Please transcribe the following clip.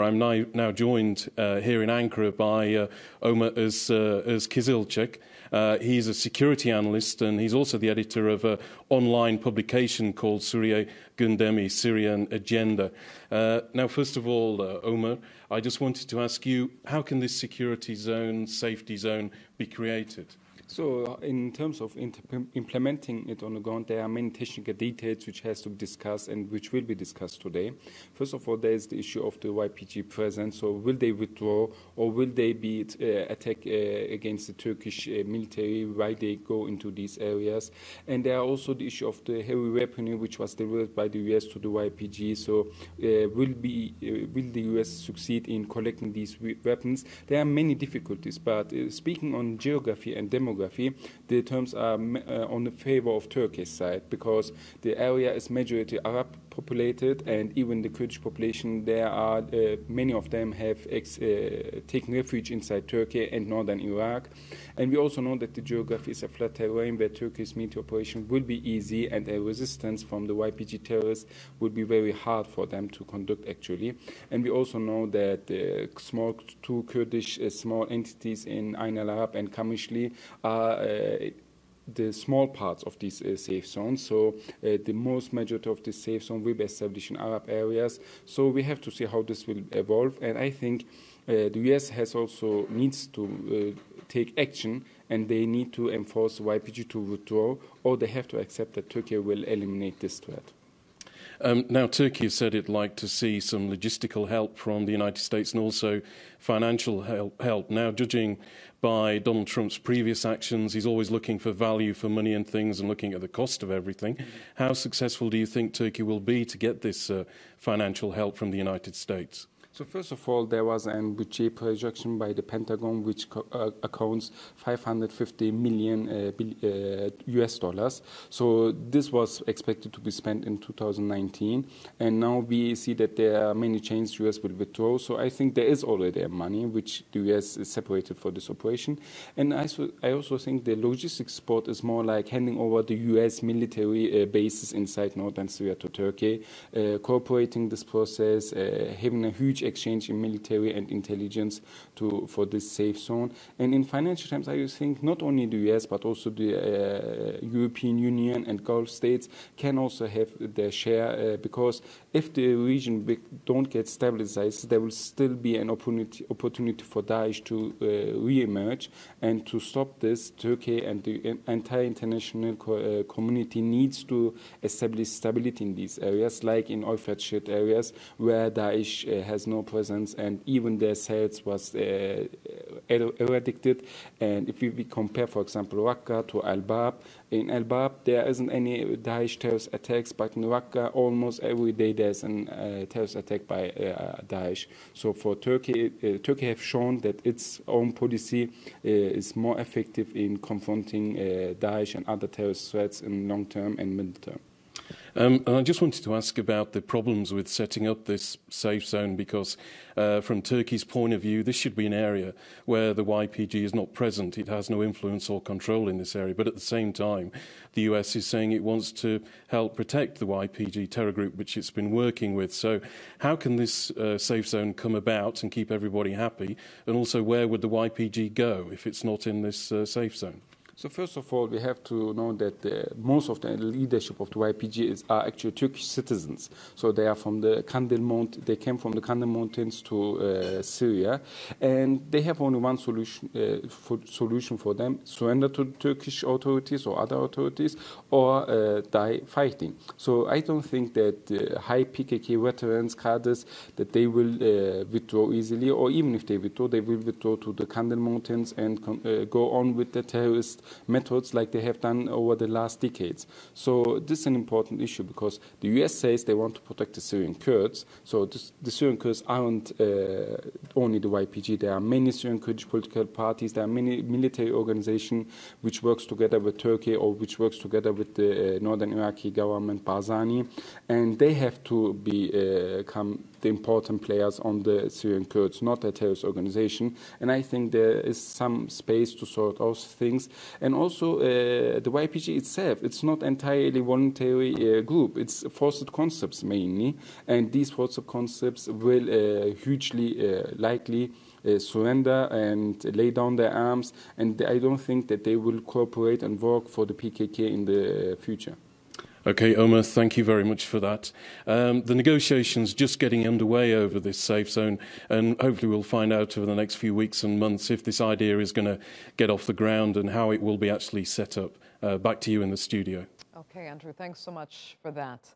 I'm now joined here in Ankara by Omer Ozkizilcik. He's a security analyst and he's also the editor of an online publication called Syria Gündemi, Syrian Agenda. Now, first of all, Omer, I just wanted to ask you, how can this security zone, safety zone be created? So in terms of implementing it on the ground, there are many technical details which has to be discussed and which will be discussed today. First of all, there is the issue of the YPG presence. So will they withdraw or will they be attack against the Turkish military while they go into these areas? And there are also the issue of the heavy weaponry which was delivered by the US to the YPG. So will the US succeed in collecting these weapons? There are many difficulties, but speaking on geography and demography, the terms are on the favor of Turkey's side because the area is majority Arab populated, and even the Kurdish population, there are many of them have taken refuge inside Turkey and northern Iraq. And we also know that the geography is a flat terrain where Turkey's military operation will be easy, and a resistance from the YPG terrorists would be very hard for them to conduct actually. And we also know that the two Kurdish small entities in Ain al-Arab and Kamishli are the small parts of these safe zones. So the most majority of this safe zone will be established in Arab areas. So we have to see how this will evolve. And I think the US has also needs to take action, and they need to enforce YPG to withdraw, or they have to accept that Turkey will eliminate this threat. Now, Turkey has said it'd like to see some logistical help from the United States and also financial help. Now, judging by Donald Trump's previous actions, he's always looking for value for money and things and looking at the cost of everything. How successful do you think Turkey will be to get this financial help from the United States? So first of all, there was a budget projection by the Pentagon which accounts 550 million US dollars. So this was expected to be spent in 2019. And now we see that there are many chains US will withdraw. So I think there is already money which the US is separated for this operation. And I also think the logistics support is more like handing over the US military bases inside northern Syria to Turkey, cooperating this process, having a huge exchange in military and intelligence for this safe zone. And in financial terms, I think not only the US but also the European Union and Gulf states can also have their share because if the region don't get stabilized, there will still be an opportunity for Daesh to re-emerge. And to stop this, Turkey and the entire international community needs to establish stability in these areas, like in Euphrates Strait areas where Daesh has no presence and even their sales was eradicated. And if we compare, for example, Raqqa to Al-Bab, in Al-Bab there isn't any Daesh terrorist attacks, but in Raqqa almost every day there's a terrorist attack by Daesh. So for Turkey, Turkey have shown that its own policy is more effective in confronting Daesh and other terrorist threats in long term and middle term. I just wanted to ask about the problems with setting up this safe zone because from Turkey's point of view, this should be an area where the YPG is not present. It has no influence or control in this area. But at the same time, the US is saying it wants to help protect the YPG terror group, which it's been working with. So how can this safe zone come about and keep everybody happy? And also, where would the YPG go if it's not in this safe zone? So first of all, we have to know that most of the leadership of the YPG are actually Turkish citizens. So they are from the They came from the Kandil Mountains to Syria, and they have only one solution for them: surrender to Turkish authorities or other authorities, or die fighting. So I don't think that high PKK veterans, cadres, that they will withdraw easily, or even if they withdraw to the Kandil Mountains and go on with the terrorist methods like they have done over the last decades. So this is an important issue because the US says they want to protect the Syrian Kurds. So the Syrian Kurds aren't only the YPG. There are many Syrian Kurdish political parties. There are many military organizations which works together with Turkey or which works together with the northern Iraqi government, Barzani, and they have to become the important players on the Syrian Kurds, not a terrorist organization. And I think there is some space to sort out things. And also the YPG itself, it's not entirely voluntary group. It's forced concepts mainly, and these forced concepts will hugely likely surrender and lay down their arms, and I don't think that they will cooperate and work for the PKK in the future. Okay, Omer, thank you very much for that. The negotiations just getting underway over this safe zone, and hopefully we'll find out over the next few weeks and months if this idea is going to get off the ground and how it will be actually set up. Back to you in the studio. Okay, Andrew, thanks so much for that.